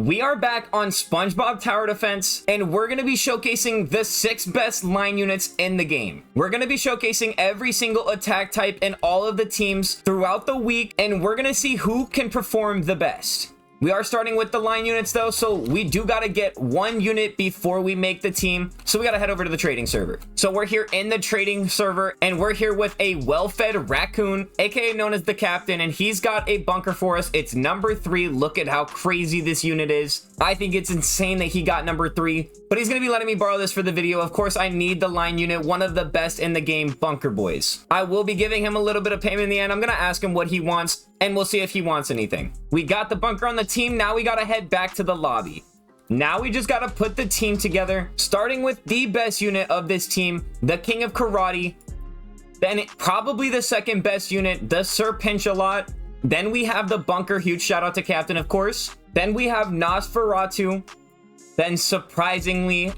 We are back on Spongebob Tower Defense, and we're going to be showcasing the 6 best line units in the game. We're going to be showcasing every single attack type in all of the teams throughout the week, and we're going to see who can perform the best. We are starting with the line units though, so we do got to get one unit before we make the team. So we got to head over to the trading server. So we're here in the trading server, and we're here with a well-fed raccoon, aka known as the captain, and he's got a bunker for us. It's number 3. Look at how crazy this unit is. I think it's insane that he got number 3, but he's going to be letting me borrow this for the video. Of course, I need the line unit, one of the best in the game, Bunker Boys. I will be giving him a little bit of payment in the end. I'm going to ask him what he wants, and we'll see if he wants anything. We got the bunker on the team. Now we got to head back to the lobby. Now we just got to put the team together, starting with the best unit of this team, the King of Karate. Then probably the second best unit, the Sir Pinch-A-Lot. Then we have the bunker. Huge shout out to Captain, of course. Then we have Nosferatu. Then surprisingly,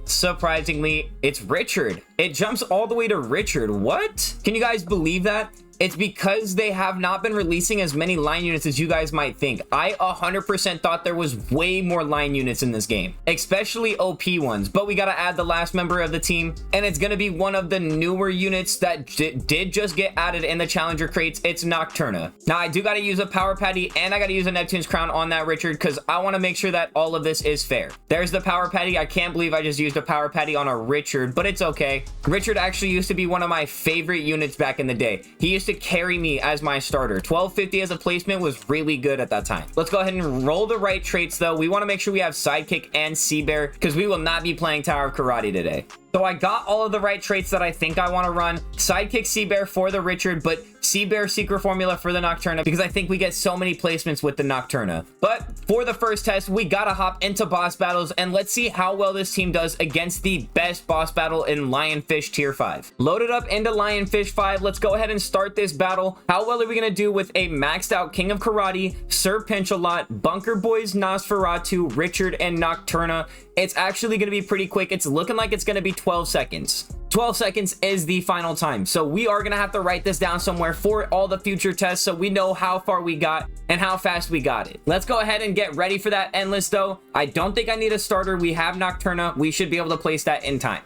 it's Richard. It jumps all the way to Richard. What? Can you guys believe that? It's because they have not been releasing as many line units as you guys might think. I 100% thought there was way more line units in this game, especially OP ones, but we got to add the last member of the team, and it's going to be one of the newer units that did just get added in the challenger crates. It's Nocturna. Now I do got to use a power patty, and I got to use a Neptune's crown on that Richard because I want to make sure that all of this is fair. There's the power patty. I can't believe I just used a power patty on a Richard, but it's okay. Richard actually used to be one of my favorite units back in the day. He used to carry me as my starter. 1250 as a placement was really good at that time. Let's go ahead and roll the right traits though. We want to make sure we have Sidekick and Sea Bear because we will not be playing Tower of Karate today. So I got all of the right traits that I think I want to run. Sidekick Sea Bear for the Richard, but Sea Bear Secret Formula for the Nocturna because I think we get so many placements with the Nocturna. But for the first test, we gotta hop into boss battles, and let's see how well this team does against the best boss battle in Lionfish Tier 5. Loaded up into Lionfish 5. Let's go ahead and start this battle. How well are we gonna do with a maxed out King of Karate, Sir Pinch-A-Lot, Bunker Boys, Nosferatu, Richard, and Nocturna? It's actually going to be pretty quick. It's looking like it's going to be 12 seconds. 12 seconds is the final time. So we are going to have to write this down somewhere for all the future tests so we know how far we got and how fast we got it. Let's go ahead and get ready for that endless though. I don't think I need a starter. We have Nocturna. We should be able to place that in time.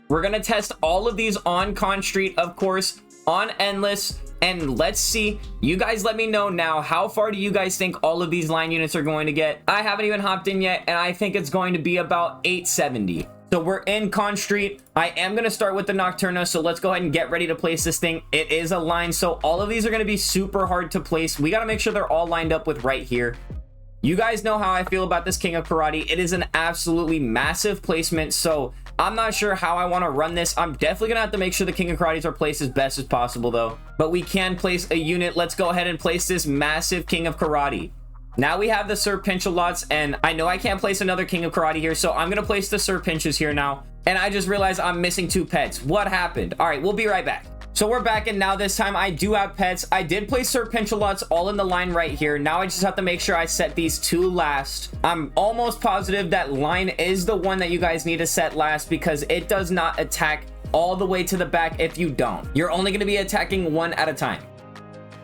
We're going to test all of these on Con Street, of course, on endless. And let's see, you guys let me know now, how far do you guys think all of these line units are going to get? I haven't even hopped in yet, and I think it's going to be about 870. So we're in Con Street. I am going to start with the Nocturna, so let's go ahead and get ready to place this thing. It is a line, so all of these are going to be super hard to place. We got to make sure they're all lined up with right here. You guys know how I feel about this King of Karate. It is an absolutely massive placement, so I'm not sure how I want to run this. I'm definitely going to have to make sure the King of Karates are placed as best as possible, though. But we can place a unit. Let's go ahead and place this massive King of Karate. Now we have the Sir Pinch-A-Lots, and I know I can't place another King of Karate here, so I'm going to place the Sir Pinches here now. And I just realized I'm missing 2 pets. What happened? All right, we'll be right back. So we're back, and now this time I do have pets. I did place Sir Pinch-A-Lots all in the line right here. Now I just have to make sure I set these 2 last. I'm almost positive that line is the one that you guys need to set last because it does not attack all the way to the back if you don't. You're only going to be attacking one at a time.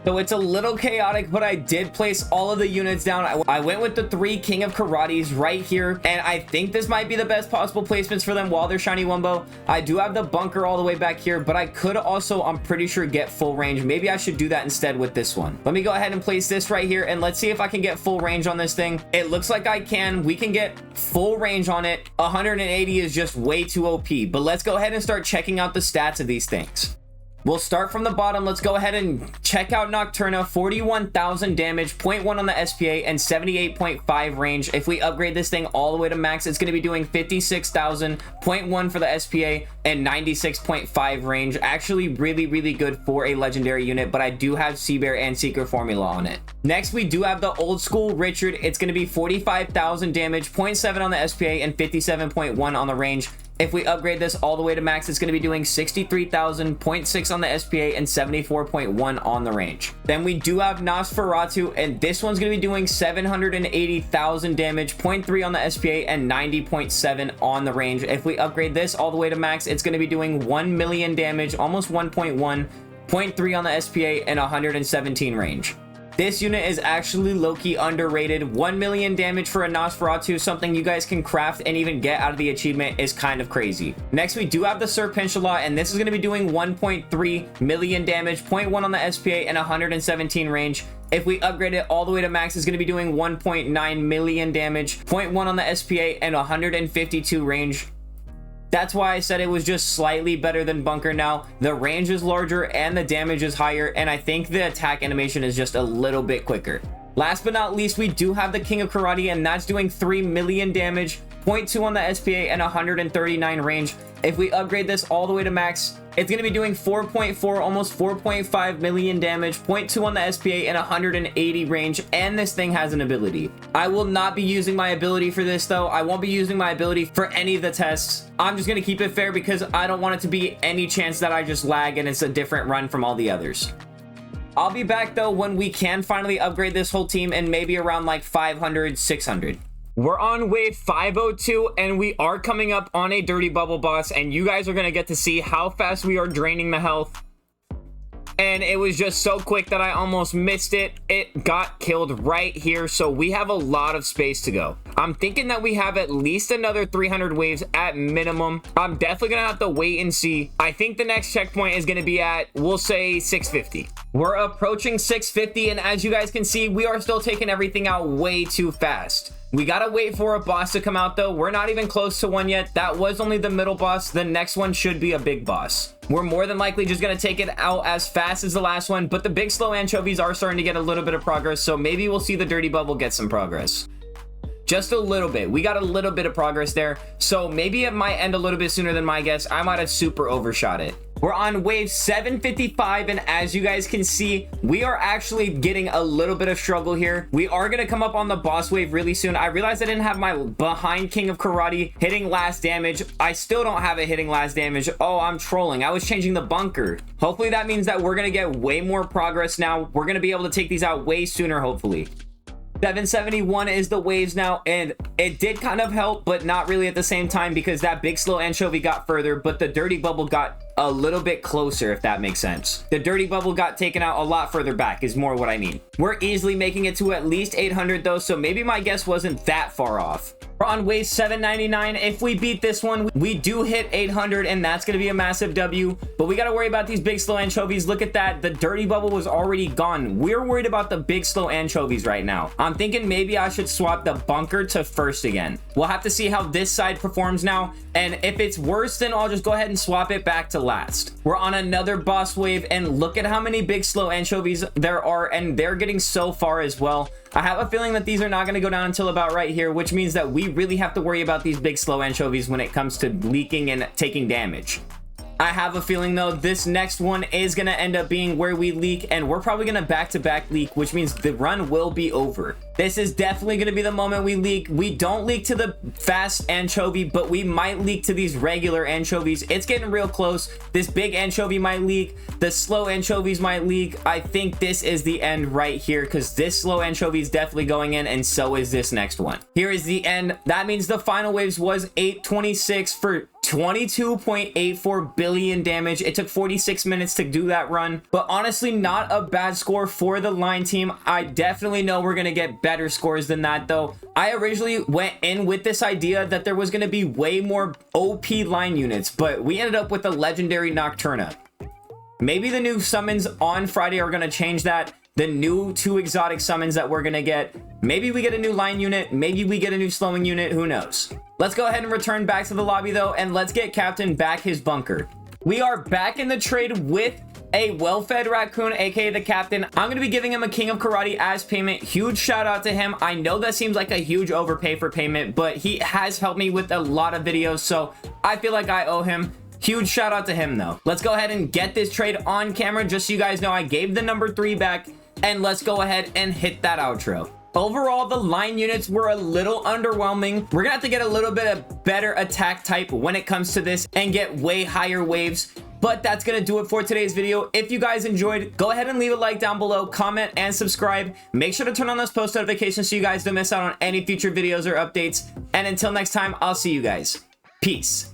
So it's a little chaotic, but I did place all of the units down. I went with the 3 King of Karates right here, and I think this might be the best possible placements for them while they're Shiny Wumbo. I do have the bunker all the way back here, but I could also, I'm pretty sure, get full range. Maybe I should do that instead with this one. Let me go ahead and place this right here, and let's see if I can get full range on this thing. It looks like I can. We can get full range on it. 180 is just way too OP, but let's go ahead and start checking out the stats of these things. We'll start from the bottom. Let's go ahead and check out Nocturna. 41,000 damage, 0.1 on the SPA, and 78.5 range. If we upgrade this thing all the way to max, it's going to be doing 56,000, 0.1 for the SPA, and 96.5 range. Actually, really good for a legendary unit, but I do have Sea Bear and Secret Formula on it. Next, we do have the old school Richard. It's going to be 45,000 damage, 0.7 on the SPA, and 57.1 on the range. If we upgrade this all the way to max, it's going to be doing 63,000, 0.6 on the SPA, and 74.1 on the range. Then we do have Nosferatu, and this one's going to be doing 780,000 damage, 0.3 on the SPA, and 90.7 on the range. If we upgrade this all the way to max, it's going to be doing 1 million damage, almost 1.1, 0.3 on the SPA, and 117 range. This unit is actually low-key underrated. 1 million damage for a Nosferatu, something you guys can craft and even get out of the achievement, is kind of crazy. Next, we do have the Serpentula, and this is going to be doing 1.3 million damage, 0.1 on the SPA, and 117 range. If we upgrade it all the way to max, it's going to be doing 1.9 million damage, 0.1 on the SPA, and 152 range. That's why I said it was just slightly better than Bunker now. The range is larger and the damage is higher, and I think the attack animation is just a little bit quicker. Last but not least, we do have the King of Karate, and that's doing 3 million damage, 0.2 on the SPA, and 139 range. If we upgrade this all the way to max, it's going to be doing 4.4, almost 4.5 million damage, 0.2 on the SPA, and 180 range, and this thing has an ability. I will not be using my ability for this, though. I won't be using my ability for any of the tests. I'm just going to keep it fair because I don't want it to be any chance that I just lag and it's a different run from all the others. I'll be back, though, when we can finally upgrade this whole team and maybe around like 500, 600. We're on wave 502, and we are coming up on a dirty bubble boss, and you guys are going to get to see how fast we are draining the health. And it was just so quick that I almost missed it. It got killed right here, so we have a lot of space to go. I'm thinking that we have at least another 300 waves at minimum. I'm definitely going to have to wait and see. I think the next checkpoint is going to be at, we'll say, 650. We're approaching 650, and as you guys can see, we are still taking everything out way too fast. We gotta wait for a boss to come out, though. We're not even close to one yet. That was only the middle boss. The next one should be a big boss. We're more than likely just gonna take it out as fast as the last one, but the big slow anchovies are starting to get a little bit of progress, so maybe we'll see the dirty bubble get some progress. Just a little bit. We got a little bit of progress there, so maybe it might end a little bit sooner than my guess. I might have super overshot it. We're on wave 755, and as you guys can see, we are actually getting a little bit of struggle here. We are going to come up on the boss wave really soon. I realized I didn't have my behind King of Karate hitting last damage. I still don't have it hitting last damage. Oh, I'm trolling. I was changing the bunker. Hopefully that means that we're going to get way more progress now. We're going to be able to take these out way sooner, hopefully. 771 is the waves now, and it did kind of help, but not really at the same time because that big slow anchovy got further, but the dirty bubble got a little bit closer, if that makes sense. The dirty bubble got taken out a lot further back is more what I mean. We're easily making it to at least 800 though, so maybe my guess wasn't that far off. We're on wave 799. If we beat this one, we do hit 800, and that's going to be a massive W. But we got to worry about these big slow anchovies. Look at that. The dirty bubble was already gone. We're worried about the big slow anchovies right now. I'm thinking maybe I should swap the bunker to first again. We'll have to see how this side performs now. And if it's worse, then I'll just go ahead and swap it back to last. We're on another boss wave, and look at how many big slow anchovies there are, and they're getting so far as well. I have a feeling that these are not going to go down until about right here, which means that we really have to worry about these big slow anchovies when it comes to leaking and taking damage. I have a feeling, though, this next one is going to end up being where we leak, and we're probably going to back-to-back leak, which means the run will be over. This is definitely going to be the moment we leak. We don't leak to the fast anchovy, but we might leak to these regular anchovies. It's getting real close. This big anchovy might leak. The slow anchovies might leak. I think this is the end right here because this slow anchovy is definitely going in, and so is this next one. Here is the end. That means the final waves was 826 for 22.84 billion damage. It took 46 minutes to do that run, but honestly, not a bad score for the line team. I definitely know we're gonna get better scores than that, though. I originally went in with this idea that there was gonna be way more OP line units, but we ended up with a legendary Nocturna. Maybe the new summons on Friday are gonna change that. The new 2 exotic summons that we're gonna get. Maybe we get a new line unit. Maybe we get a new slowing unit. Who knows? Let's go ahead and return back to the lobby, though, and let's get Captain back his bunker. We are back in the trade with a well-fed raccoon, aka the captain. I'm gonna be giving him a King of Karate as payment. Huge shout out to him. I know that seems like a huge overpay for payment, but he has helped me with a lot of videos, so I feel like I owe him. Huge shout out to him, though. Let's go ahead and get this trade on camera just so you guys know I gave the number 3 back, and let's go ahead and hit that outro. Overall, the line units were a little underwhelming. We're gonna have to get a little bit of better attack type when it comes to this and get way higher waves. But that's gonna do it for today's video. If you guys enjoyed, go ahead and leave a like down below, comment, and subscribe. Make sure to turn on those post notifications so you guys don't miss out on any future videos or updates. And until next time, I'll see you guys. Peace.